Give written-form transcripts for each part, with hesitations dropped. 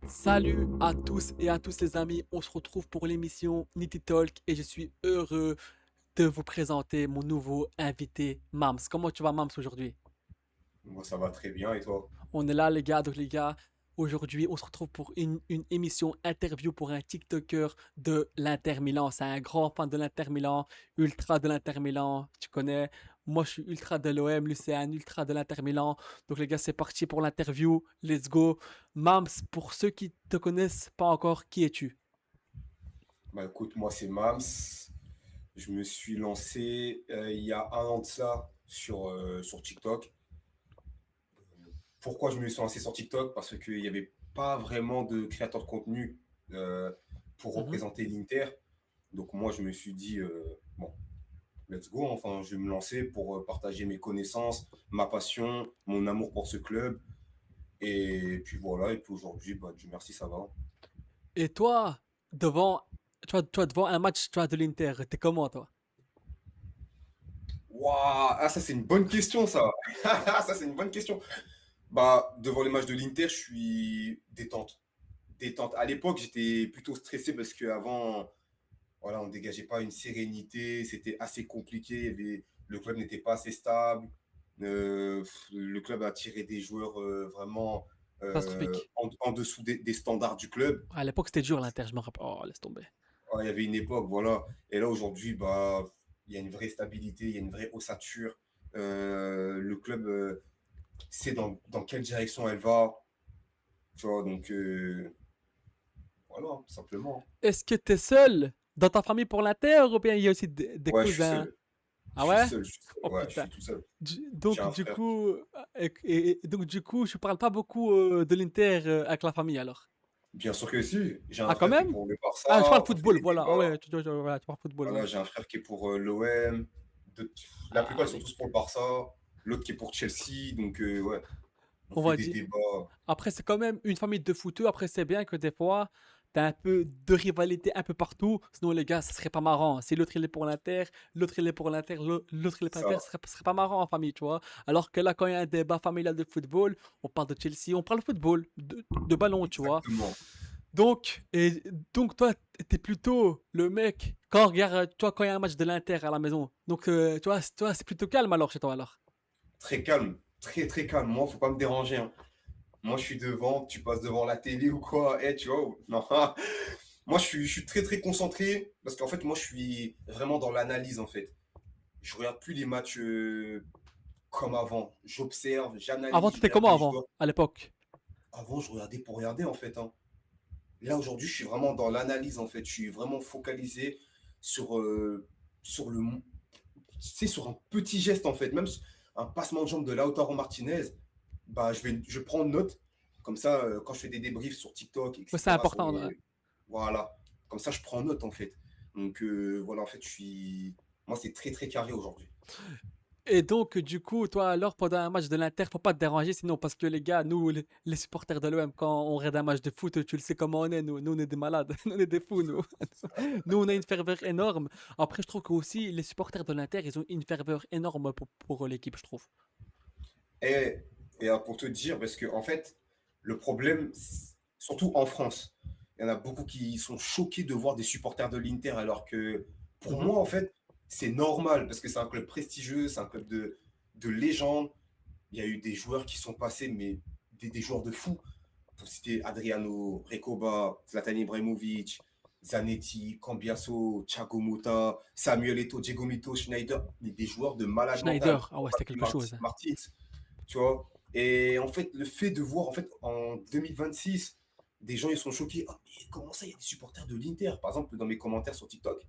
Salut à tous et à tous les amis, on se retrouve pour l'émission Nitty Talk et je suis heureux de vous présenter mon nouveau invité Mams. Comment tu vas Mams aujourd'hui? Moi, ça va très bien, et toi? On est là les gars, donc les gars, aujourd'hui on se retrouve pour une émission interview pour un TikToker de l'Inter Milan. C'est un grand fan de l'Inter Milan, ultra de l'Inter Milan, tu connais. Moi je suis ultra de l'OM, lui c'est un ultra de l'Inter Milan. Donc les gars c'est parti pour l'interview, let's go. Mams, pour ceux qui te connaissent pas encore, qui es-tu? Bah écoute, moi c'est Mams. Je me suis lancé il y a un an de ça sur TikTok. Pourquoi je me suis lancé sur TikTok? Parce qu'il n'y avait pas vraiment de créateur de contenu euh, pour Mhm. représenter l'Inter. Donc moi je me suis dit, bon, let's go, enfin je vais me lancer pour partager mes connaissances, ma passion, mon amour pour ce club. Et puis voilà, et puis aujourd'hui, bah, Dieu merci, ça va. Et toi, devant, devant un match de l'Inter, t'es comment toi? Waouh, ah ça c'est une bonne question ça. Ça c'est une bonne question. Bah devant les matchs de l'Inter, je suis détente. Détente. À l'époque, j'étais plutôt stressé parce qu'avant, voilà, on dégageait pas une sérénité, c'était assez compliqué, le club n'était pas assez stable. Le club a tiré des joueurs vraiment Catastrophique. en dessous des standards du club. À l'époque c'était dur l'Inter, je me rappelle. Oh, laisse tomber. Ouais, il y avait une époque, voilà. Et là, aujourd'hui, bah, il y a une vraie stabilité, il y a une vraie ossature. Le club sait dans quelle direction elle va. Tu vois, donc voilà, tout simplement. Est-ce que t'es seul dans ta famille pour l'Inter ou bien il y a aussi des Ouais, je suis cousins? seul. Ah ouais? Je suis seul. Oh Ouais, je putain. suis tout seul. J'ai Donc un du frère. coup, donc du coup, je parle pas beaucoup de l'Inter avec la famille alors. Bien sûr que si. J'ai un Ah quand frère qui est même? pour le Ah, je parle Barça. On fait football, des voilà. Ah débats. ouais, voilà, tu parles football, Voilà, ouais. j'ai un frère qui est pour l'OM. La plupart, Ah ils sont oui. tous pour le Barça. L'autre qui est pour Chelsea. Donc, ouais, on On fait va des dire. débats. Après, c'est quand même une famille de footeux. Après, c'est bien que des fois, t'as un peu de rivalité un peu partout. Sinon, les gars, ça serait pas marrant. Si l'autre il est pour l'Inter, l'autre il est pour l'Inter, l'autre il est pour l'Inter, Ça, ça serait pas marrant en famille, tu vois. Alors que là, quand il y a un débat familial de football, on parle de Chelsea, on parle football, de ballon, tu vois. exactement. Donc, donc toi, t'es plutôt le mec, quand on regarde, toi, quand il y a un match de l'Inter à la maison. Donc, toi, c'est plutôt calme alors chez toi, alors. Très calme. Très, très calme. Moi, faut pas me déranger, hein. Moi, je suis devant, tu passes devant la télé ou quoi, tu vois. Non. Moi, je suis très, très concentré parce qu'en fait, moi, je suis vraiment dans l'analyse, en fait. Je regarde plus les matchs comme avant. J'observe, Avant, j'analyse, je t'étais regarde comment les avant, joueurs. à l'époque? Avant, je regardais pour regarder, en fait, hein. Là, aujourd'hui, je suis vraiment dans l'analyse, en fait. Je suis vraiment focalisé sur, sur le, tu sais, sur un petit geste, en fait. Même un passement de jambe de Lautaro Martinez, bah, je prends note. Comme ça, quand je fais des débriefs sur TikTok, Ouais, c'est etc., sur important, ouais. les, voilà. Comme ça, je prends note, en fait. Donc, voilà, en fait, moi, c'est très, très carré aujourd'hui. Et donc, du coup, toi, alors, pendant un match de l'Inter, faut pas te déranger, sinon, parce que les gars, nous, les supporters de l'OM, quand on regarde un match de foot, tu le sais comment on est, nous, on est des malades, nous, on est des fous, nous. Nous, on a une ferveur énorme. Après, je trouve que aussi, les supporters de l'Inter, ils ont une ferveur énorme pour l'équipe, je trouve. Et, pour te dire, parce que, en fait, le problème, surtout en France, il y en a beaucoup qui sont choqués de voir des supporters de l'Inter, alors que pour Mhm. moi, en fait, c'est normal, parce que c'est un club prestigieux, c'est un club de légende. Il y a eu des joueurs qui sont passés, mais des joueurs de fou. Pour citer Adriano, Recoba, Zlatan Ibrahimovic, Zanetti, Cambiasso, Thiago Motta, Samuel Eto'o, Diego Mito, Schneider, des joueurs de malade mental. Schneider, ah ouais, c'était quelque chose, hein. Martins, tu vois. Et en fait, le fait de voir, en fait, en 2026, des gens, ils sont choqués. Ah, mais comment ça, il y a des supporters de l'Inter? Par exemple, dans mes commentaires sur TikTok,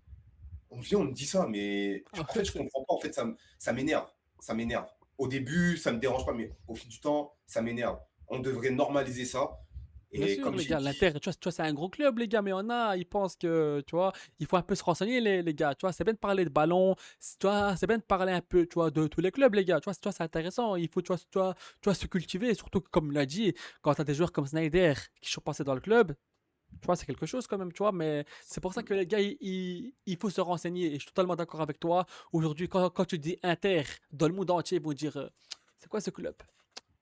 on me dit ça, mais Ah en ouais, fait, je comprends pas. En fait, ça m'énerve. Ça m'énerve. Au début, ça me dérange pas, mais au fil du temps, ça m'énerve. On devrait normaliser ça. bien Et sûr, comme les j'ai gars, dit, l'Inter, tu vois, c'est un gros club, les gars, mais on a, ils pensent que, tu vois, il faut un peu se renseigner, les gars, tu vois, c'est bien de parler de ballon, tu vois, c'est bien de parler un peu, tu vois, de tous les clubs, les gars, tu vois, c'est intéressant, il faut, tu vois, se cultiver, surtout, que, comme l'a dit, quand tu as des joueurs comme Snyder qui sont passés dans le club, tu vois, c'est quelque chose quand même, tu vois, mais c'est pour ça que les gars, il faut se renseigner, et je suis totalement d'accord avec toi. Aujourd'hui, quand tu dis Inter, dans le monde entier, ils vont dire, c'est quoi ce club?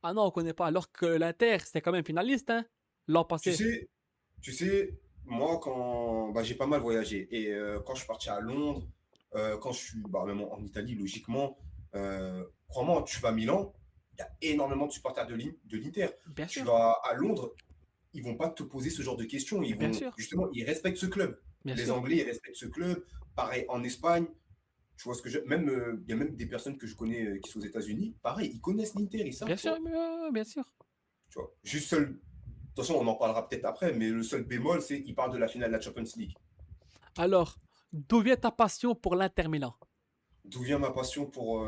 Ah non, on connaît pas, alors que l'Inter, c'était quand même finaliste, hein. l'an Tu passé? sais, tu sais, moi, quand bah, j'ai pas mal voyagé et quand je suis parti à Londres, quand je suis bah, même en Italie, logiquement, crois-moi, tu vas à Milan, il y a énormément de supporters de l'Inter. Bien Tu sûr, vas à Londres, ils vont pas te poser ce genre de questions. mais Ils bien vont sûr, justement, ils respectent ce club. bien Les sûr, Anglais, ils respectent ce club. Pareil en Espagne. Tu vois ce que je même il y a même des personnes que je connais qui sont aux États-Unis. Pareil, ils connaissent l'Inter, ils savent, bien sûr, bien sûr. tu vois. Juste seul. De toute façon, on en parlera peut-être après, mais le seul bémol, c'est qu'il parle de la finale de la Champions League. Alors, d'où vient ta passion pour l'Inter Milan? D'où vient ma passion pour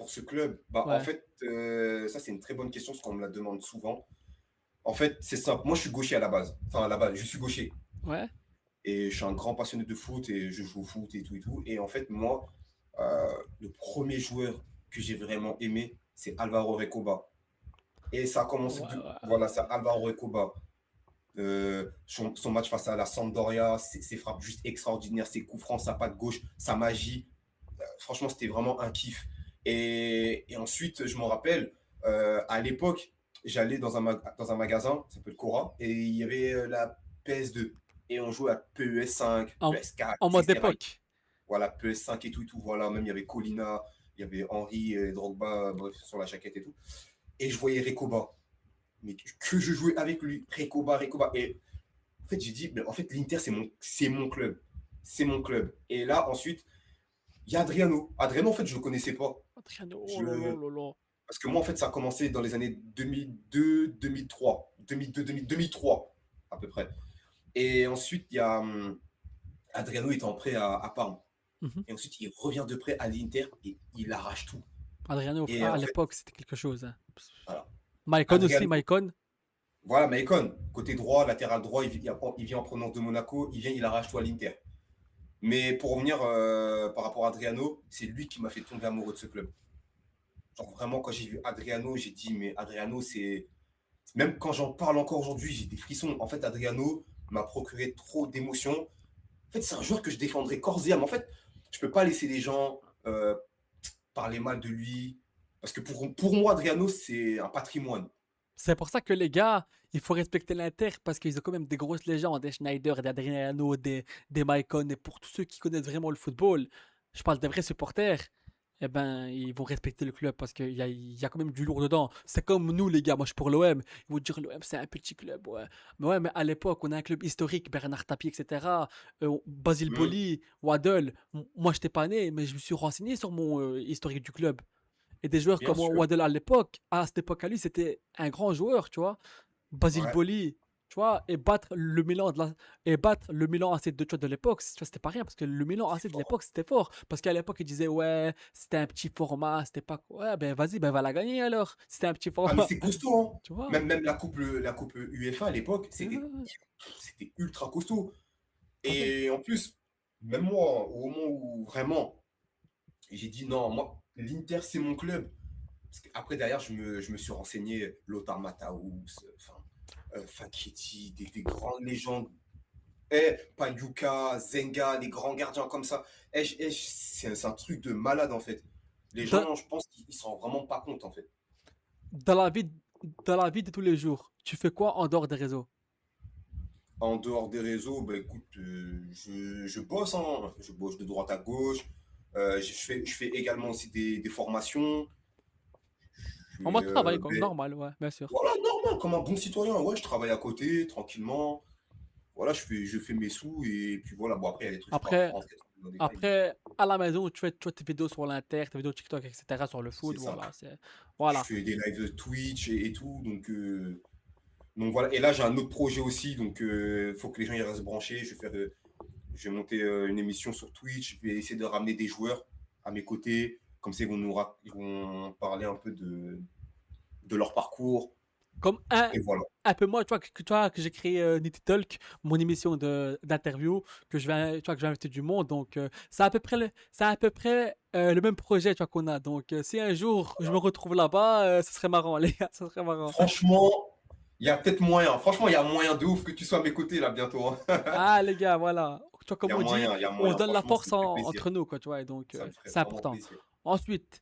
ce club? Bah, en Ouais, fait, ça, c'est une très bonne question, parce qu'on me la demande souvent. En fait, c'est simple. Moi, je suis gaucher à la base. Enfin, à la base, je suis gaucher. ouais. Et je suis un grand passionné de foot et je joue au foot et tout et tout. Et en fait, moi, le premier joueur que j'ai vraiment aimé, c'est Alvaro Recoba. Et ça a commencé Ouais, de. ouais. Voilà, c'est Alvaro Recoba. Son match face à la Sampdoria, ses frappes juste extraordinaires, ses coups francs, sa patte gauche, sa magie. Franchement, c'était vraiment un kiff. Et ensuite, je me rappelle, à l'époque, j'allais dans un magasin, ça s'appelle Cora, et il y avait la PS2. Et on jouait à PES5, En, PS4, en mode etc. époque. Voilà, PS5 et tout. Voilà, même il y avait Colina, il y avait Henry, Drogba, bref, sur la jaquette et tout. Et je voyais Recoba. Mais que je jouais avec lui, Recoba, Recoba. Et en fait, j'ai dit, mais en fait, l'Inter, c'est mon club. C'est mon club. Et là, ensuite, il y a Adriano. Adriano, en fait, je ne le connaissais pas. Adriano, oh là là Je... là là. Parce que moi, en fait, ça a commencé dans les années 2002, 2003. 2002, 2003, à peu près. Et ensuite, il y a Adriano est en prêt à Parme. Mhm. Et ensuite, il revient de prêt à l'Inter et il arrache tout. Adriano, Et à en fait, l'époque, c'était quelque chose, hein. voilà. Maicon aussi, Adriano, Maicon. voilà, Maicon, côté droit, latéral droit, il vient en provenance de Monaco, il vient, il arrache tout à l'Inter. Mais pour revenir par rapport à Adriano, c'est lui qui m'a fait tomber amoureux de ce club. Genre vraiment, quand j'ai vu Adriano, j'ai dit, mais Adriano, c'est. Même quand j'en parle encore aujourd'hui, j'ai des frissons. En fait, Adriano m'a procuré trop d'émotions. En fait, c'est un joueur que je défendrai corps et âme. En fait, je peux pas laisser les gens parler mal de lui. Parce que pour moi, Adriano, c'est un patrimoine. C'est pour ça que les gars, il faut respecter l'Inter parce qu'ils ont quand même des grosses légendes, des Schneider, des Adriano, des Maicon. Et pour tous ceux qui connaissent vraiment le football, je parle des vrais supporters, eh ben, ils vont respecter le club parce qu'il y a quand même du lourd dedans. C'est comme nous, les gars. Moi, je suis pour l'OM. Ils vont dire l'OM, c'est un petit club. Ouais. Mais ouais, mais à l'époque, on a un club historique, Bernard Tapie, etc. Basile Mmh. Boli, Waddle. Moi, je n'étais pas né, mais je me suis renseigné sur mon historique du club. Et des joueurs Bien comme sûr. Waddle à l'époque, à cette époque à lui, c'était un grand joueur, tu vois. Basile Ouais. Boli, tu vois, et battre le Milan AC de l'époque, tu vois, c'était pas rien parce que le Milan C'est AC de fort. l'époque, c'était fort. Parce qu'à l'époque, ils disaient, ouais, c'était un petit format, c'était pas. Ouais, ben vas-y, ben va la gagner alors. C'était un petit Ah, mais format, c'est costaud, hein. tu vois. Même la coupe UEFA à l'époque, c'était ultra costaud. T'as vu? Et en plus, même moi, au moment où vraiment, j'ai dit non, moi, l'Inter, c'est mon club. Parce qu'après, derrière, je me suis renseigné, Lothar Matthäus, enfin, Facchetti, des grandes légendes. Panyuka, Zenga, les grands gardiens comme ça. C'est un truc de malade, en fait. Les Dans, gens, je pense qu'ils ne s'en rendent vraiment pas compte, en fait. dans la vie, dans la vie de tous les jours, tu fais quoi en dehors des réseaux? En dehors des réseaux, bah écoute, je bosse, hein. Je bosse de droite à gauche. Je fais également aussi des formations. Je En fais, mode travail, quoi, ben, normal, ouais, bien sûr. voilà, normal, comme un bon citoyen. Ouais, je travaille à côté, tranquillement. Voilà, je fais mes sous et puis voilà. Bon, après, il y a des trucs, je ne peux pas Après, rentrer trop dans les détails, mais Après, à la maison, tu fais tes vidéos sur l'Inter, tes vidéos TikTok, etc. sur le foot, c'est ça. voilà, c'est. Je Voilà. fais des lives Twitch et tout. Donc voilà. Et là, j'ai un autre projet aussi. Donc, il faut que les gens y restent branchés. Je vais monter une émission sur Twitch. Je vais essayer de ramener des joueurs à mes côtés. Comme ça, ils vont parler un peu de leur parcours. Comme un, Et voilà. un peu moi, tu vois, que j'ai créé Nitty Talk, mon émission d'interview, que je vais inviter du monde. Donc, c'est à peu près le même projet, tu vois, qu'on a. Donc, si un jour je me retrouve là-bas, ce serait marrant, les gars, ce serait marrant. Franchement, il y a peut-être moyen. Franchement, il y a moyen de ouf que tu sois à mes côtés là bientôt, hein. Ah, les gars, voilà. Tu vois, Il y comme a on dit, moyen, il y a on se moyen. donne la Franchement, ça force me ferait plaisir. entre nous, quoi, tu vois. Et donc, Ça me ferait c'est vraiment important. plaisir. Ensuite,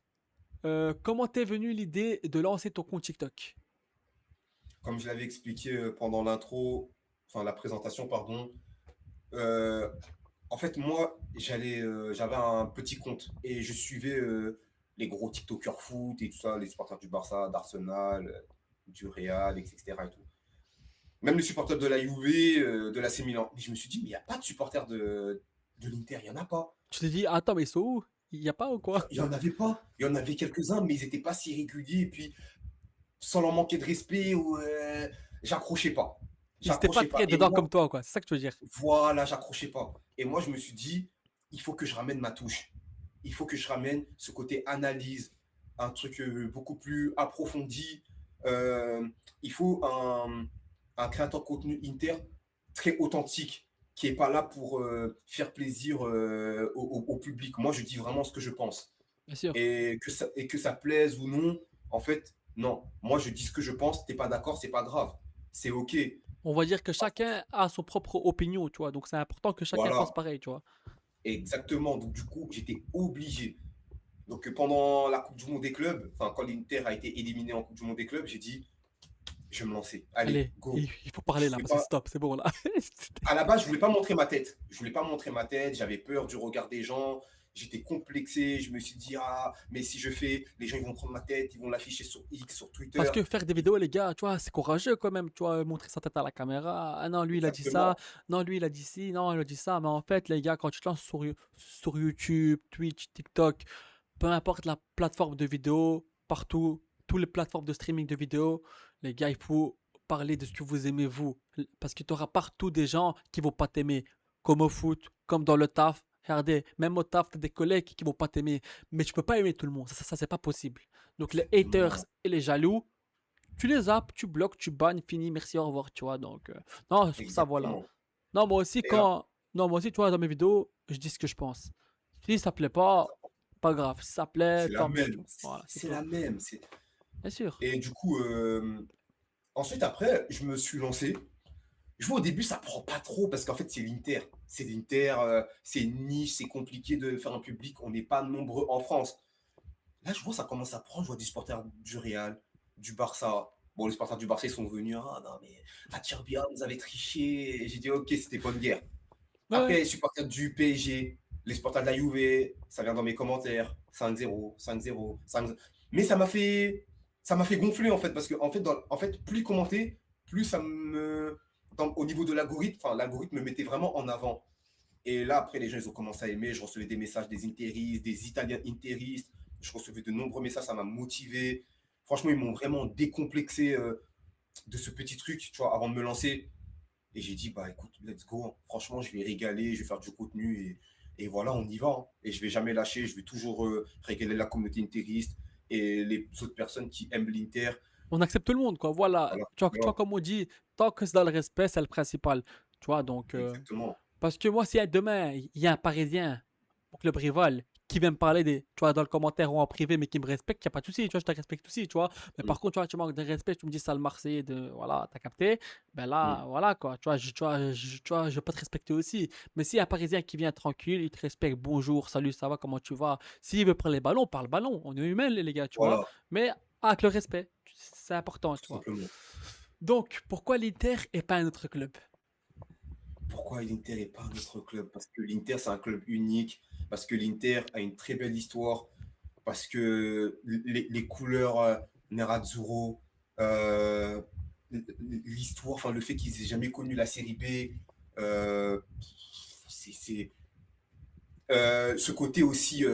comment t'es venue l'idée de lancer ton compte TikTok? comme je l'avais expliqué pendant l'intro, enfin la présentation, pardon, euh, en fait, moi, j'avais un petit compte et je suivais les gros TikTokers foot et tout ça, les supporters du Barça, d'Arsenal, du Real, etc. Et tout. Même les supporters de la Juve, de l'AC Milan. Et je me suis dit, mais il n'y a pas de supporters de l'Inter, il n'y en a pas. Tu t'es dit, attends, mais ils sont où? Il y a pas ou quoi? Il n'y en avait pas. Il y en avait quelques-uns, mais ils n'étaient pas si réguliers. Et puis, sans leur manquer de respect, ou j'accrochais pas. Ils étaient pas J'accrochais pas. très Et dedans moi, comme toi, quoi. C'est ça que tu veux dire. voilà, j'accrochais pas. Et moi, je me suis dit, il faut que je ramène ma touche. Il faut que je ramène ce côté analyse, un truc beaucoup plus approfondi. Euh, il faut un créateur de contenu Inter très authentique, qui est pas là pour faire plaisir au public. Moi, je dis vraiment ce que je pense. Bien sûr. Et que ça plaise ou non, en fait, non. Moi, je dis ce que je pense. T'es pas d'accord, c'est pas grave. C'est OK. On va dire que chacun a son propre opinion, tu vois. Donc c'est important que chacun pense Voilà. pareil, tu vois. Exactement. Donc, du coup, j'étais obligé. Donc, pendant la Coupe du Monde des clubs, enfin, quand l'Inter a été éliminé en Coupe du Monde des clubs, j'ai dit, je vais me lancer. Allez, Allez, go. il faut Je parler là, voulais parce que pas. stop, c'est bon là. À la base, je voulais pas montrer ma tête. Je voulais pas montrer ma tête. J'avais peur du regard des gens. J'étais complexé. Je me suis dit, ah, mais si je fais, les gens ils vont prendre ma tête, ils vont l'afficher sur X, sur Twitter. Parce que faire des vidéos, les gars, tu vois, c'est courageux quand même, tu vois, montrer sa tête à la caméra. Ah non, lui, il a dit ça. Exactement. Non, lui, il a dit ci. Non, il a dit ça. Mais en fait, les gars, quand tu te lances sur YouTube, Twitch, TikTok, peu importe la plateforme de vidéo, partout, toutes les plateformes de streaming de vidéos, les gars, il faut parler de ce que vous aimez, vous. Parce que tu auras partout des gens qui vont pas t'aimer. Comme au foot, comme dans le taf. Regardez, même au taf, t'as des collègues qui vont pas t'aimer. Mais tu peux pas aimer tout le monde. Ça, c'est pas possible. Donc les haters Exactement. et les jaloux, tu les zappes, tu bloques, tu bannes, fini, merci, au revoir, tu vois. Donc, non, sur ça, voilà. Exactement. Non, moi aussi, Et là, Non, moi aussi, tu vois, dans mes vidéos, je dis ce que je pense. Si ça plaît pas, pas grave. Si ça plaît, c'est la tant mieux, tu même. vois. Voilà, c'est C'est tout. la même. Bien sûr. Et du coup, ensuite, après, je me suis lancé. Je vois au début, ça prend pas trop parce qu'en fait, c'est l'Inter. C'est l'Inter, c'est une niche, c'est compliqué de faire un public. On n'est pas nombreux en France. Là, je vois, ça commence à prendre. Je vois des supporters du Real, du Barça. Bon, les supporters du Barça, ils sont venus. Ah non, mais Atirbia, vous avez triché. Et j'ai dit, ok, c'était bonne guerre. Ouais. Après, les supporters du PSG, les supporters de la Juve, ça vient dans mes commentaires. 5-0, 5-0, 5-0. Mais ça m'a fait gonfler en fait, parce que en fait, plus commenter, plus ça me. Au niveau de l'algorithme, enfin, l'algorithme me mettait vraiment en avant. Et là, après, les gens, ils ont commencé à aimer. Je recevais des messages des interistes, des Italiens interistes. Je recevais de nombreux messages, ça m'a motivé. Franchement, ils m'ont vraiment décomplexé de ce petit truc, tu vois, avant de me lancer. Et j'ai dit, bah écoute, let's go. Franchement, je vais régaler, je vais faire du contenu. Et voilà, on y va, hein. Et je vais jamais lâcher. Je vais toujours régaler la communauté interiste et les autres personnes qui aiment l'Inter. On accepte tout le monde, quoi. Voilà. Voilà, Tu vois, voilà. comme on dit, tant que c'est dans le respect, c'est le principal. Tu vois, donc. Exactement. Parce que moi, si demain, il y a un Parisien au club rival qui vient me parler tu vois, dans le commentaire ou en privé, mais qui me respecte, il n'y a pas de souci, tu vois, je te respecte aussi, tu vois. Mais Mm, par contre, tu vois, tu manques de respect, tu me dis ça le Marseillais, voilà, t'as capté, ben là, mm. voilà, quoi, tu vois, je vais pas te respecter aussi. Mais si un Parisien qui vient tranquille, il te respecte, bonjour, salut, ça va, comment tu vas. S'il veut parler ballon, parle ballon, on est humain, les gars, tu vois. Voilà, Mais avec le respect, c'est important, tu tout vois. simplement. Donc, pourquoi l'Inter et pas un autre club? Pourquoi l'Inter n'est pas un autre club? Parce que l'Inter, c'est un club unique. Parce que l'Inter a une très belle histoire. Parce que les couleurs Nerazzurro, euh, l'histoire, enfin le fait qu'ils aient jamais connu la série B, c'est ce côté aussi,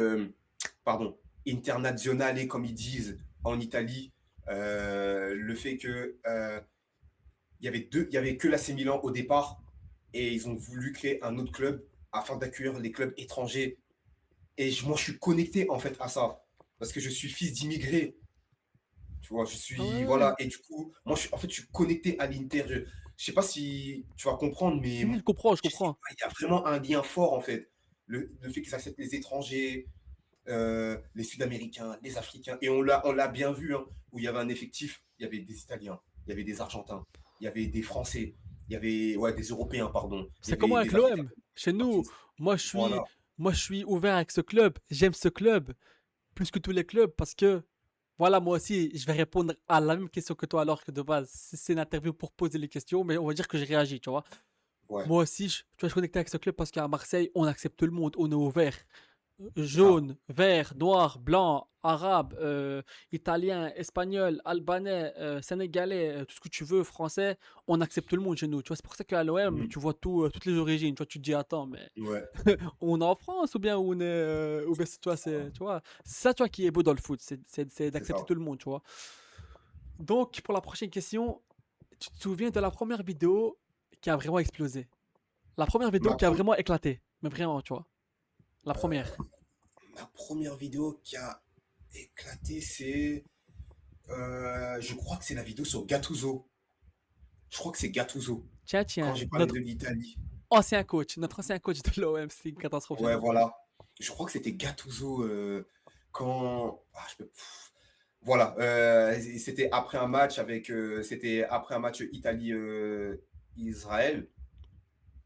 pardon, internationalé comme ils disent en Italie, le fait que il y avait que l'AC Milan au départ et ils ont voulu créer un autre club afin d'accueillir les clubs étrangers. Et moi, je suis connecté en fait à ça parce que je suis fils d'immigrés. Tu vois, je Ah ouais, suis ouais. voilà et du coup, moi, je suis connecté à l'Inter. Je sais pas si tu vas comprendre, mais Si, si, je comprends, je je sais comprends. pas, il y a vraiment un lien fort en fait. Le fait qu'ils acceptent les étrangers, les Sud-Américains, les Africains. Et on l'a bien vu, hein, où il y avait un effectif, il y avait des Italiens, il y avait des Argentins, il y avait des Français, il y avait ouais, des Européens, pardon, il y C'est comment avait avec des Africains l'OM? comme Chez nous, Martins. moi je suis, Voilà, moi je suis ouvert avec ce club. J'aime ce club plus que tous les clubs parce que Voilà, moi aussi, je vais répondre à la même question que toi, alors que de base, c'est une interview pour poser les questions, mais on va dire que j'ai réagi, tu vois. Ouais, Moi aussi, tu vois, je suis connecté avec ce club parce qu'à Marseille, on accepte tout le monde, on est ouvert. c'est ça. Jaune, vert, noir, blanc, arabe, italien, espagnol, albanais, sénégalais, tout ce que tu veux, français, on accepte tout le monde chez nous. Tu vois, c'est pour ça qu'à l'OM, Mm. tu vois tout, toutes les origines. Tu vois, tu te dis, attends, mais Ouais, on est en France ou bien on est, ou bien c'est, tu vois, c'est ça, tu vois, qui est beau dans le foot, c'est c'est d'accepter ça. tout le monde, tu vois. Donc, pour la prochaine question, tu te souviens de la première vidéo qui a vraiment explosé? La première vidéo Ma, qui a pre- vraiment éclaté, mais vraiment, tu vois, la euh, première. ma première vidéo qui a éclaté, je crois que c'est la vidéo sur Gattuso. Je crois que c'est Gattuso. Tiens, Quand tiens, j'ai parlé de l'Italie. notre ancien coach de l'OM, c'est une catastrophe chez Ouais, nous. voilà. Je crois que c'était Gattuso quand. Voilà. C'était après un match c'était après un match Italie-Israël.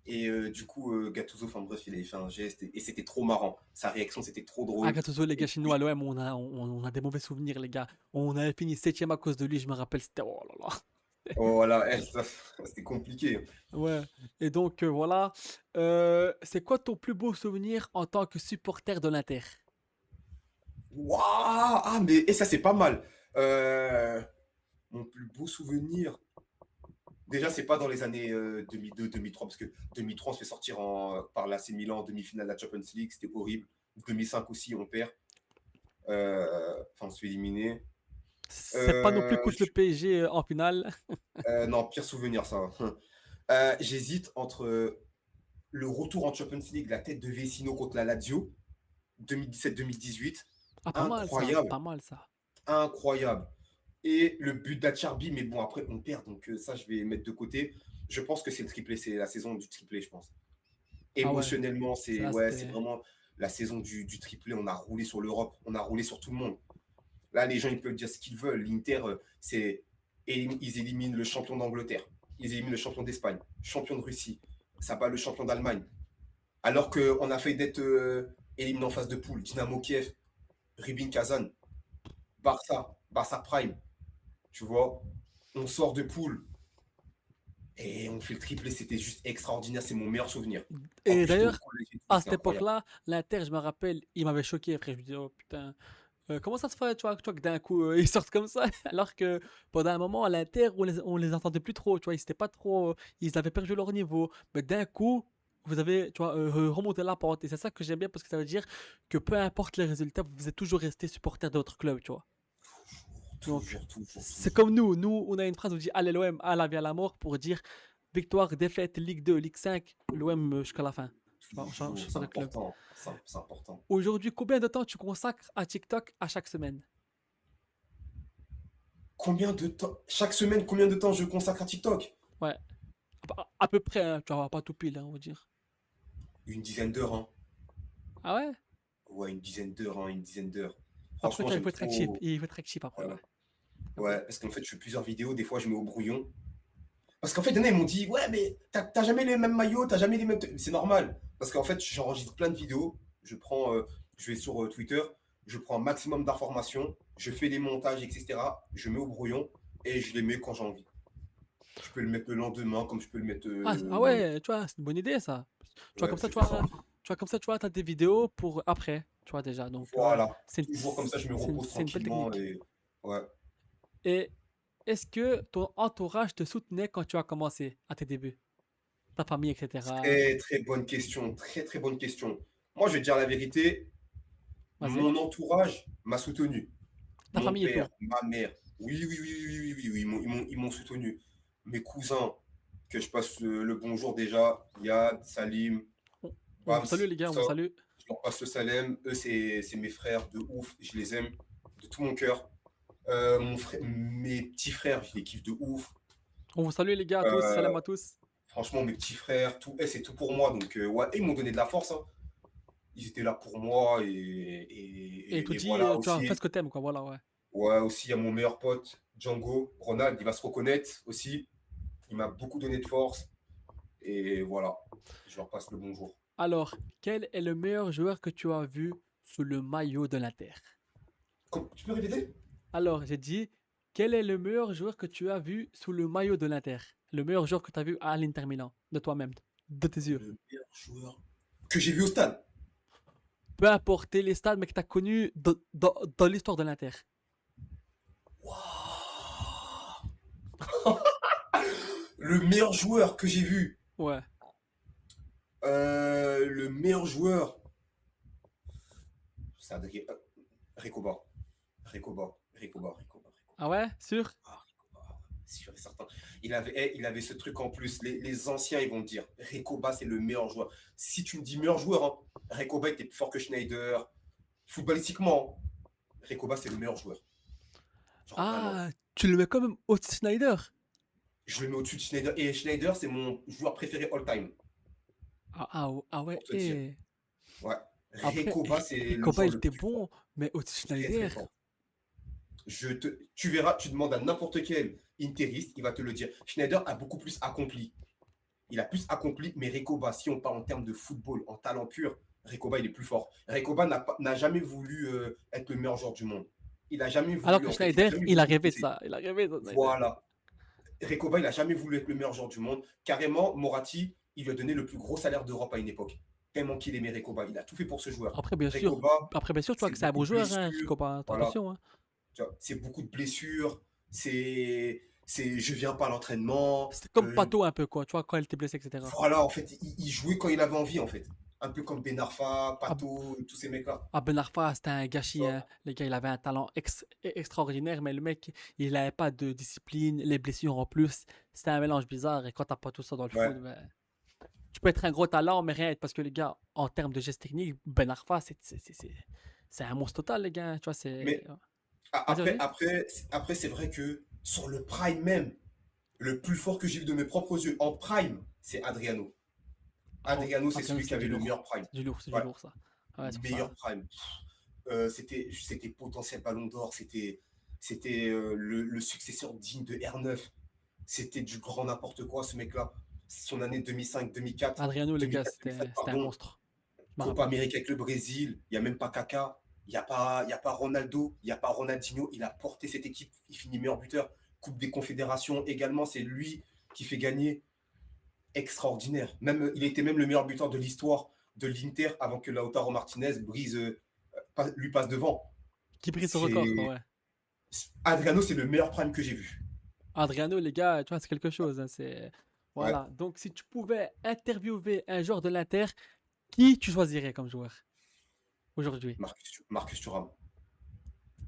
Et du coup, Gattuso, enfin bref, il avait fait un geste et c'était trop marrant. Sa réaction, c'était trop Ah, drôle. Gattuso, les Et gars, du chez coup, nous à l'OM, on a des mauvais souvenirs, les gars. On avait fini septième à cause de lui, je me rappelle, c'était. Oh là là. oh, voilà, c'était compliqué. Ouais, et donc voilà. C'est quoi ton plus beau souvenir en tant que supporter de l'Inter? Waouh! Ah, mais et ça, c'est pas mal. Euh, Mon plus beau souvenir. Déjà, c'est pas dans les années 2002-2003, parce que 2003, on se fait sortir par l'AC Milan en demi-finale de la Champions League, c'était horrible. 2005 aussi, on perd. Enfin, on se fait éliminer. C'est pas non plus Euh, contre le je- PSG en finale. non, pire souvenir, ça. J'hésite entre le retour en Champions League, la tête de Vecino contre la Lazio, 2017-2018. Ah, pas mal ça, Incroyable, pas mal ça. incroyable. Et le but d'Acharbi, mais bon, après, on perd, donc ça, je vais mettre de côté. Je pense que c'est le triplé, c'est la saison du triplé, je pense. Ah ouais, Émotionnellement, c'est c'est là, ouais, c'est c'était. vraiment la saison du triplé. On a roulé sur l'Europe, on a roulé sur tout le monde. Là, les gens, ils peuvent dire ce qu'ils veulent. L'Inter, ils éliminent le champion d'Angleterre, ils éliminent le champion d'Espagne, champion de Russie. Ça bat le champion d'Allemagne. Alors qu'on a fait d'être éliminé en phase de poule. Dynamo Kiev, Rubin Kazan, Barça Prime. Tu vois, on sort de poule et on fait le triplé. C'était juste extraordinaire. C'est mon meilleur souvenir. En Et plus, j'étais au d'ailleurs, collège et tout. à C'était cette incroyable. époque-là, l'Inter, je me rappelle, il m'avait choqué, frère. Je me disais, oh putain, comment ça se fait, tu vois, que d'un coup, ils sortent comme ça, alors que pendant un moment, à l'Inter, on les entendait plus trop, tu vois, ils étaient pas trop, ils avaient perdu leur niveau. Mais d'un coup, vous avez, tu vois, remonté la pente. Et c'est ça que j'aime bien parce que ça veut dire que peu importe les résultats, vous êtes toujours resté supporter d'autres clubs, tu vois. Donc, Toujours, toujours, c'est toujours. comme nous. Nous, on a une phrase où on dit allez l'OM, à la vie à la mort pour dire victoire, défaite, Ligue 2, Ligue 5, l'OM jusqu'à la fin. Tu vois, on change Toujours. C'est pas de club. important. C'est important. Aujourd'hui, combien de temps tu consacres à TikTok à chaque semaine? Combien de temps, chaque semaine, combien de temps je consacre à TikTok? Ouais, à peu près, hein, tu vois, pas tout pile, hein, on va dire. Une dizaine d'heures, hein. Ah ouais? Ouais, une dizaine d'heures, hein, une dizaine d'heures. Après, Franchement, tu vois, il j'aime faut être actif. trop. Il faut être actif après, euh, ouais. Après. ouais, parce qu'en fait, je fais plusieurs vidéos. Des fois, je mets au brouillon. Parce qu'en fait, il y en a, ils m'ont dit, ouais, mais t'as jamais les mêmes maillots, t'as jamais les mêmes. C'est normal. Parce qu'en fait, j'enregistre plein de vidéos. Je vais sur Twitter, je prends un maximum d'informations, je fais des montages, etc. Je mets au brouillon et je les mets quand j'ai envie. Je peux le mettre le lendemain, comme je peux le mettre Ah dans. ouais, tu vois, c'est une bonne idée ça. Tu vois, Ouais, comme ça, je fais ça. tu vois, comme ça, tu vois, t'as des vidéos pour après, tu vois, déjà. Donc, Voilà. Toujours comme ça, je me repose c'est une belle tranquillement technique. et. Ouais. Et est-ce que ton entourage te soutenait quand tu as commencé à tes débuts? Ta famille, etc. Très, très bonne question. Très, très bonne question. Moi, je vais te dire la vérité. Vas-y. Mon entourage m'a soutenu. Ta Mon famille et père, tout. ma mère. Oui, oui, oui, oui, oui, oui, oui, ils m'ont soutenu. Mes cousins, que je passe le bonjour déjà. Yad, Salim, On, on vous Bams, salue, les gars, on vous ça. salue. Je leur passe le salem. Eux, c'est mes frères de ouf. Je les aime de tout mon cœur. Mes petits frères, je les kiffe de ouf. On vous salue, les gars, à tous. Euh, Salam à tous. Franchement, mes petits frères, tout, c'est tout pour moi. Donc, ouais, et ils m'ont donné de la force, hein. Ils étaient là pour moi Et tout et dit, voilà tu vois, fais ce aussi. que t'aimes, quoi. Voilà, ouais. Ouais, aussi, il y a mon meilleur pote, Django, Ronald, il va se reconnaître aussi. Il m'a beaucoup donné de force. Et voilà, je leur passe le bonjour. Alors, quel est le meilleur joueur que tu as vu sous le maillot de l'Inter? Tu peux répéter? Alors, j'ai dit, quel est le meilleur joueur que tu as vu sous le maillot de l'Inter? Le meilleur joueur que tu as vu à l'Inter Milan, de toi-même, de tes yeux. Le meilleur joueur que j'ai vu au stade. Peu importe les stades, mais que tu as connu dans l'histoire de l'Inter. Waouh. Le meilleur joueur que j'ai vu. Ouais. Le meilleur joueur. C'est Recoba. Recoba. Ah ouais, sûr? Ah, Recoba, sûr et certain. Il avait ce truc en plus. Les anciens, ils vont te dire, Recoba, c'est le meilleur joueur. Si tu me dis meilleur joueur, hein, Recoba était plus fort que Schneider. Footballistiquement, Recoba, c'est le meilleur joueur. Genre vraiment. Ah, tu le mets quand même au Schneider. Je le mets au-dessus de Schneider. Et Schneider, c'est mon joueur préféré all-time, Ah ouais, pour te dire. Ouais. Après, Recoba, c'est le Koba, joueur il le était plus fort. bon, mais au-dessus de Très, très Schneider. fort. Tu verras, tu demandes à n'importe quel interiste, il va te le dire. Schneider a beaucoup plus accompli. Il a plus accompli, mais Recoba, si on parle en termes de football, en talent pur, Recoba, il est plus fort. Recoba n'a jamais voulu être le meilleur joueur du monde. Il n'a jamais Alors voulu, que en fait, il n'a Schneider, jamais il a voulu rêvé de pousser. ça. Il a rêvé de ça, Schneider. Voilà. Recoba, il n'a jamais voulu être le meilleur joueur du monde. Carrément, Moratti, il lui a donné le plus gros salaire d'Europe à une époque. Tellement qu'il aimait Recoba. Il a tout fait pour ce joueur. Après, bien sûr, Recoba, tu vois c'est que c'est un beaucoup bon de joueur, hein, blessures. Koba. Voilà. Attention, hein. C'est beaucoup de blessures. C'est je viens pas à l'entraînement. C'était comme Pato un peu, quoi, tu vois, quand il était blessé, etc. Voilà, en fait, il jouait quand il avait envie, en fait. Un peu comme Ben Arfa, Ah, Pato, tous ces mecs-là. Ben Arfa, c'était un Tu gâchis, vois. hein. Le gars, il avait un talent extraordinaire, mais le mec, il n'avait pas de discipline, les blessures en plus. C'était un mélange bizarre. Et quand t'as pas tout ça dans le Ouais. foot, ben, tu peux être un gros talent, mais rien être. Parce que les gars, en termes de gestes techniques, Ben Arfa, c'est un monstre total, les gars. Tu vois, c'est. Mais Vas-y, vas-y. après c'est vrai que sur le prime même, le plus fort que j'ai vu de mes propres yeux en prime, c'est Adriano. Ah, Adriano, c'est Adriano, celui qui c'est du avait le lourd. meilleur prime. C'est du Ouais, lourd, ça. Ouais, c'est pour meilleur ça. prime. C'était potentiel Ballon d'Or, c'était le successeur digne de R9. C'était du grand n'importe quoi, ce mec-là. Son année 2005, 2004, Adriano, les gars, 2007, c'était un pardon. monstre. Je me Copa rappelle. América avec le Brésil, il n'y a même pas Kaka, il y a pas Ronaldo, il n'y a pas Ronaldinho. Il a porté cette équipe, il finit meilleur buteur. Coupe des Confédérations également, c'est lui qui fait gagner. Extraordinaire. Même, il était même le meilleur buteur de l'histoire de l'Inter avant que Lautaro Martinez lui passe devant. Qui brise ce record, quoi, C'est ouais. Adriano, c'est le meilleur prime que j'ai vu. Adriano, les gars, tu vois, c'est quelque chose, hein, c'est. Ouais. Voilà. Donc, si tu pouvais interviewer un joueur de l'Inter, qui tu choisirais comme joueur aujourd'hui? Marcus Thuram.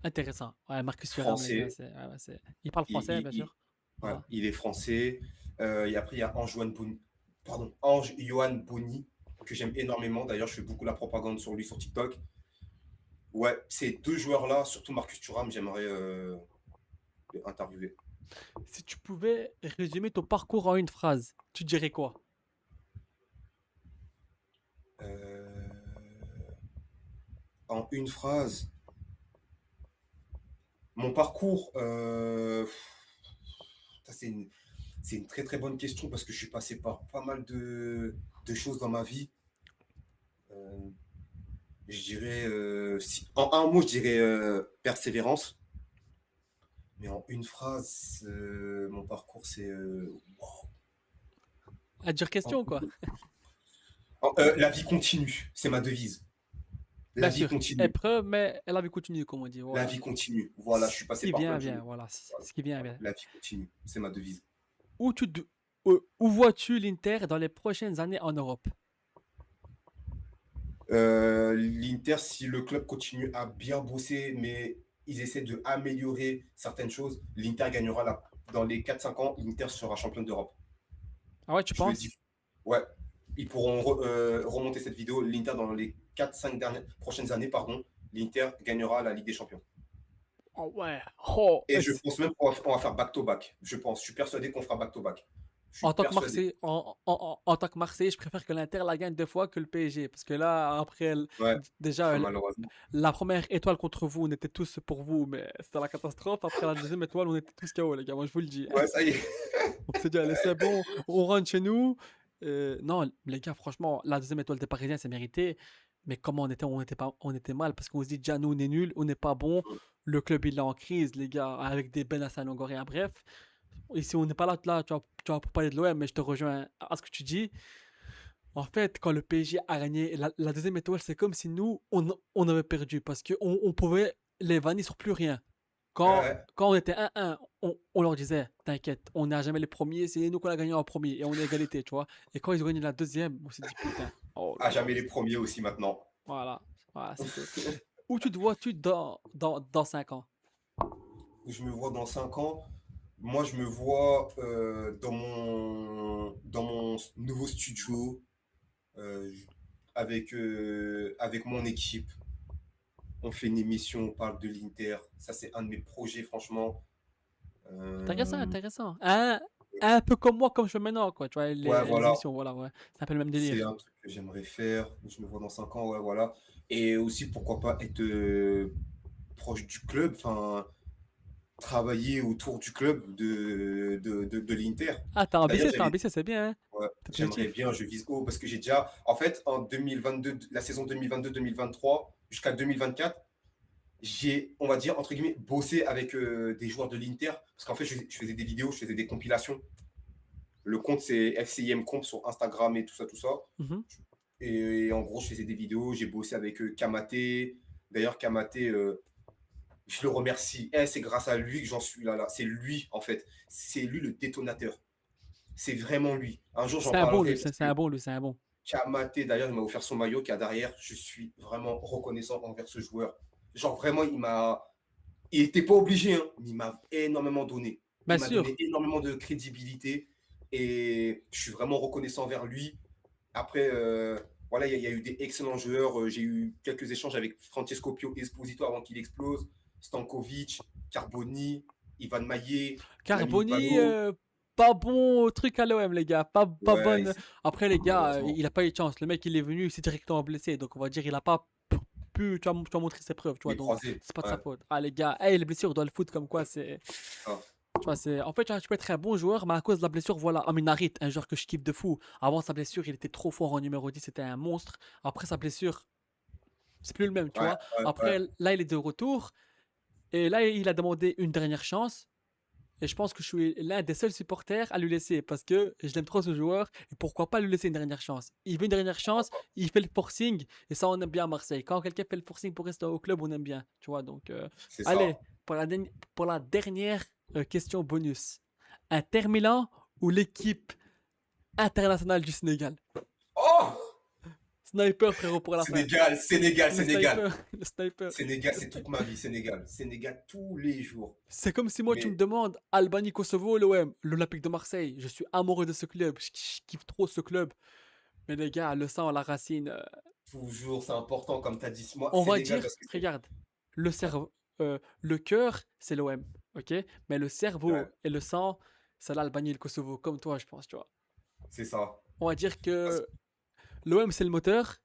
Intéressant. Ouais, Marcus Thuram, les gars, Français. il parle Il, français, il- bien il- sûr. ouais, Voilà. il est français. Et après, il y a Ange-Johan Boni. Pardon, Ange-Johan Boni, que j'aime énormément. D'ailleurs, je fais beaucoup la propagande sur lui sur TikTok. Ouais, ces deux joueurs-là, surtout Marcus Thuram, j'aimerais interviewer. Si tu pouvais résumer ton parcours en une phrase, tu dirais quoi? Euh, En une phrase, mon parcours, ça, c'est une très très bonne question parce que je suis passé par pas mal de choses dans ma vie. Euh, je dirais, en un mot, je dirais persévérance. Mais en une phrase, mon parcours, c'est wow. À dure question, quoi. La vie continue, c'est ma devise. Bien La vie sûr. continue, Épreuve, mais elle avait continué, comme on dit. la Voilà. vie continue. Voilà, je Ce suis passé qui par plein vient, de vient. choses. Voilà. Voilà, Ce qui vient, voilà. vient. La vie continue, c'est ma devise. Où, tu, de- où vois-tu l'Inter dans les prochaines années en Europe? L'Inter, si le club continue à bien bosser, mais ils essaient de améliorer certaines choses, l'Inter gagnera dans les 4-5 ans, l'Inter sera champion d'Europe. Ah ouais, tu Je le penses? dis. Ouais, ils pourront remonter cette vidéo. L'Inter, dans les 4-5 prochaines années, pardon, l'Inter gagnera la Ligue des Champions. Oh ouais. Oh, Et je pense même qu'on va faire back-to-back. Je pense, je suis persuadé qu'on fera back-to-back. Je suis en tant que persuadé. Marseille, en tant que Marseille, je préfère que l'Inter la gagne deux fois que le PSG. Parce que là, après, Ouais, déjà, malheureusement. la première étoile contre vous, on était tous pour vous, mais c'était la catastrophe. Après la deuxième étoile, on était tous KO, les gars. Moi, je vous le dis, hein. Ouais, ça y est. On s'est dit, allez, c'est bon, on rentre chez nous. Non, les gars, franchement, la deuxième étoile des Parisiens, c'est mérité. Mais comment on était mal parce qu'on se dit, déjà, nous, on est nuls, on n'est pas bon. Le club, il est en crise, les gars, avec des Benassi Longoria. Bref, ici, on n'est pas là, tu vois, pour parler de l'OM, mais je te rejoins à ce que tu dis. En fait, quand le PSG a gagné la deuxième étoile, c'est comme si nous, on avait perdu parce qu'on on pouvait les vanner sur plus rien. Quand on était 1-1, on leur disait, t'inquiète, on n'est jamais les premiers, c'est nous qu'on a gagné en premier et on est égalité, tu vois. Et quand ils ont gagné la deuxième, on s'est dit, putain, oh À là là, jamais les premiers aussi maintenant. voilà, voilà, c'est tout. Où tu te vois-tu dans 5 ans? Où je me vois dans 5 ans, moi je me vois dans mon nouveau studio euh, avec mon équipe. On fait une émission, on parle de l'Inter. Ça, c'est un de mes projets, franchement. Intéressant, Euh, intéressant. Un peu comme moi, comme je fais maintenant, quoi, tu vois, ouais, les voilà. émissions, voilà, ouais. C'est un peu le même C'est délire. un truc que j'aimerais faire. Je me vois dans 5 ans, ouais, voilà. Et aussi, pourquoi pas être proche du club, enfin, travailler autour du club de l'Inter. Ah, D'ailleurs, t'es ambitieux, c'est bien, hein. ouais, T'es j'aimerais positif. bien, je vise haut, parce que j'ai déjà, en fait, en 2022, la saison 2022-2023 jusqu'à 2024, j'ai, on va dire, entre guillemets, bossé avec des joueurs de l'Inter, parce qu'en fait, je faisais des vidéos, je faisais des compilations. Le compte, c'est FCIM Comp sur Instagram et tout ça, tout ça. Mhm. Et en gros, je faisais des vidéos, j'ai bossé avec Kamaté. D'ailleurs, Kamaté, je le remercie. C'est grâce à lui que j'en suis là. C'est lui, en fait. C'est lui le détonateur. C'est vraiment lui. Un jour, j'en C'est un bon, parlerai lui, parce c'est que un bon, lui, c'est un bon. Kamaté, d'ailleurs, il m'a offert son maillot qui a derrière. Je suis vraiment reconnaissant envers ce joueur. Genre, vraiment, il était pas obligé, hein, mais il m'a énormément donné. Bien Il m'a donné sûr. énormément de crédibilité et je suis vraiment reconnaissant envers lui. Après, voilà, il y a eu des excellents joueurs. J'ai eu quelques échanges avec Francesco Pio Esposito avant qu'il explose, Stankovic, Carboni, Ivan Maillet, Lamine Carboni, Balo. pas bon truc à l'OM, les gars. Pas Ouais, bonne. Après, les gars, malheureusement. il a pas eu de chance. Le mec, il est venu, il s'est directement blessé. Donc, on va dire, il a pas pu, tu vois, montrer ses preuves, tu vois. Les Donc, croisés. c'est pas de sa Ouais, faute. Ah, les gars, hey, les blessures dans le foot, comme quoi, c'est. ça. Tu vois, c'est. En fait, tu peux être un bon joueur, mais à cause de la blessure, voilà. Amin Harit, un joueur que je kiffe de fou. Avant sa blessure, il était trop fort en numéro 10, c'était un monstre. Après sa blessure, c'est plus le même, tu Ouais, vois. ouais, ouais. Après, là, il est de retour. Et là, il a demandé une dernière chance. Et je pense que je suis l'un des seuls supporters à lui laisser parce que je l'aime trop ce joueur et pourquoi pas lui laisser une dernière chance. Il veut une dernière chance, il fait le forcing et ça on aime bien à Marseille. Quand quelqu'un fait le forcing pour rester au club, on aime bien, tu vois. Donc C'est allez, ça. pour la dernière question bonus. Inter Milan ou l'équipe internationale du Sénégal? Oh! Sniper frérot pour la fin. Sénégal, Sénégal, Le Sénégal. sniper, le sniper. Sénégal, c'est toute ma vie, Sénégal. Sénégal tous les jours. C'est comme si moi tu me Mais demandes Albanie, Kosovo, l'OM, l'Olympique de Marseille. Je suis amoureux de ce club, je kiffe trop ce club. Mais les gars, le sang à la racine, toujours, c'est important, comme tu as dit. Moi, on va Sénégal, dire, parce que c'est. regarde, le Ouais, cerveau, le cœur, c'est l'OM, ok? Mais le ouais, cerveau et le sang, c'est l'Albanie et le Kosovo, comme toi, je pense, tu vois. c'est ça. On va dire Parce- que l'OM, c'est le moteur,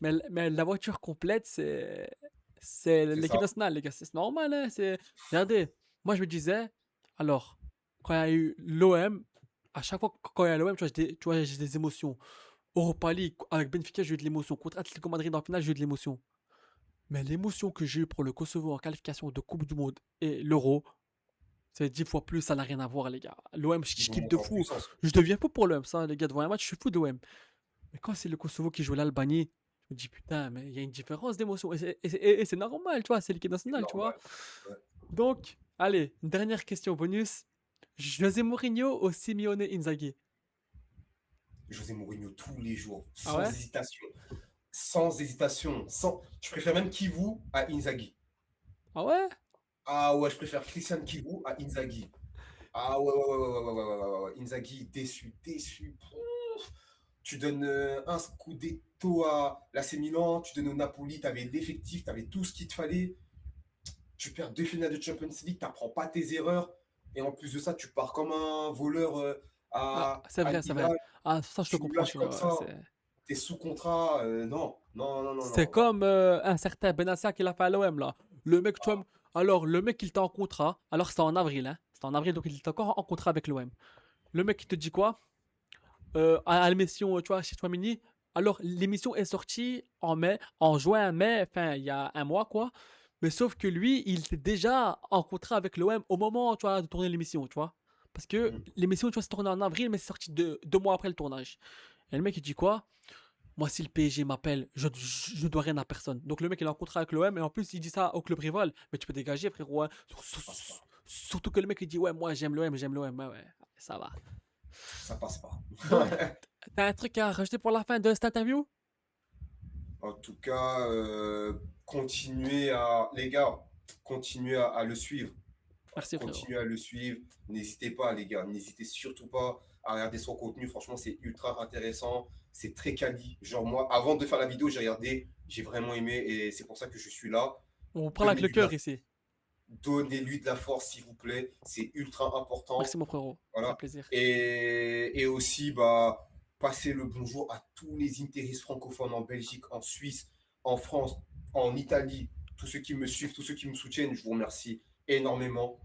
mais la voiture complète, c'est C'est l'équipe ça. nationale, les gars. C'est normal, hein? Regardez, moi, je me disais, alors, quand il y a eu l'OM, à chaque fois quand il y a l'OM, tu vois, j'ai des émotions. Europa League, avec Benfica, j'ai eu de l'émotion. Contre Atletico Madrid en finale, j'ai eu de l'émotion. Mais l'émotion que j'ai eue pour le Kosovo en qualification de Coupe du Monde et l'Euro, c'est 10 fois plus, ça n'a rien à voir, les gars. L'OM, Ils je vont kiffe de monter en fou. puissance. Je deviens fou pour l'OM, ça, les gars. Devant un match, je suis fou de l'OM. Mais quand c'est le Kosovo qui joue l'Albanie, je me dis putain, mais il y a une différence d'émotion. Et c'est normal, tu vois, c'est l'équipe C'est nationale, tu vois. normal. Ouais. Donc, allez, une dernière question bonus. José Mourinho ou Simeone Inzaghi? José Mourinho tous les jours, Ah sans ouais? hésitation. Sans hésitation. Sans. Je préfère même Kivu à Inzaghi. Ah ouais? Ah ouais, je préfère Christian Kivu à Inzaghi. Ah ouais, ouais, ouais, ouais, ouais, ouais, ouais, ouais, ouais. Inzaghi, déçu, déçu. Pouf. Tu donnes un Scudetto à l'AC Milan, tu donnes au Napoli, tu avais l'effectif, tu avais tout ce qu'il te fallait. Tu perds 2 finales de Champions League, tu n'apprends pas tes erreurs. Et en plus de ça, tu pars comme un voleur Ah, c'est à vrai, c'est vrai. Hilal. Ah, ça, je te Tu nous comprends, lâches tu comme vois. ça. Tu es sous contrat. Non, non, non, non, C'est non, non. comme un certain Benassia qu'il a fait à l'OM, là. Le mec, tu vois, alors, le mec, il était en contrat. Alors, c'était en avril, hein. C'était en avril, donc il était encore en contrat avec l'OM. Le mec, il te dit quoi? À l'émission, tu vois, chez Twamini. Alors, l'émission est sortie en mai, en juin, mai, enfin, il y a un mois, quoi. Mais sauf que lui, il était déjà en contrat avec l'OM au moment, tu vois, de tourner l'émission, tu vois. Parce que Mhm. l'émission, tu vois, c'est tourné en avril, mais c'est sorti 2 mois après le tournage. Et le mec, il dit quoi? Moi, si le PSG m'appelle, je dois rien à personne. Donc le mec, il est en contrat avec l'OM et en plus, il dit ça au club rival. Mais tu peux dégager, frérot, hein. Ça passe pas. Surtout que le mec, il dit, ouais, moi, j'aime l'OM, j'aime l'OM. Ouais, ouais, ça va. Ça passe pas. Donc, t'as un truc à rajouter pour la fin de cette interview? En tout cas, continuez à, les gars, continuez à le suivre. Merci, frérot. Continuez à le suivre. N'hésitez pas, les gars. N'hésitez surtout pas à regarder son contenu. Franchement, c'est ultra intéressant. C'est très quali. Genre, moi, avant de faire la vidéo, j'ai regardé. J'ai vraiment aimé. Et c'est pour ça que je suis là. On vous parle avec le Donnez-lui de la, cœur ici. donnez-lui de la force, s'il vous plaît. C'est ultra Merci, important. mon frérot. C'est un Voilà. plaisir. Et aussi, bah, passer le bonjour à tous les intéristes francophones en Belgique, en Suisse, en France, en Italie, tous ceux qui me suivent, tous ceux qui me soutiennent, je vous remercie énormément.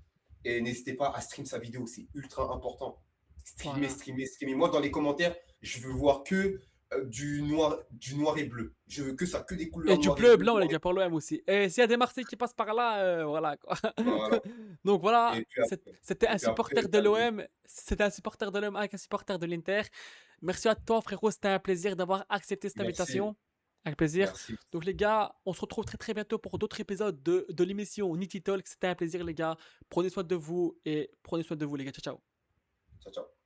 Et n'hésitez pas à stream sa vidéo, c'est ultra important. Streamer, Voilà. streamer, streamer. Moi, dans les commentaires, je veux voir que du noir et bleu. Je veux que ça, que des Et couleurs du noir et bleu et bleu. blanc, les gars, pour l'OM aussi. Et s'il y a des Marseillais qui passent par là, voilà quoi. Voilà. Donc voilà, Et puis après, c'était et un puis après, supporter de terminer. l'OM. C'était un supporter de l'OM avec un supporter de l'Inter. Merci à toi, frérot. C'était un plaisir d'avoir accepté cette Merci, invitation. Avec plaisir. merci. Donc les gars, on se retrouve très très bientôt pour d'autres épisodes de l'émission Nitty Talk. C'était un plaisir, les gars. Prenez soin de vous et prenez soin de vous, les gars. Ciao, ciao. Ciao, ciao.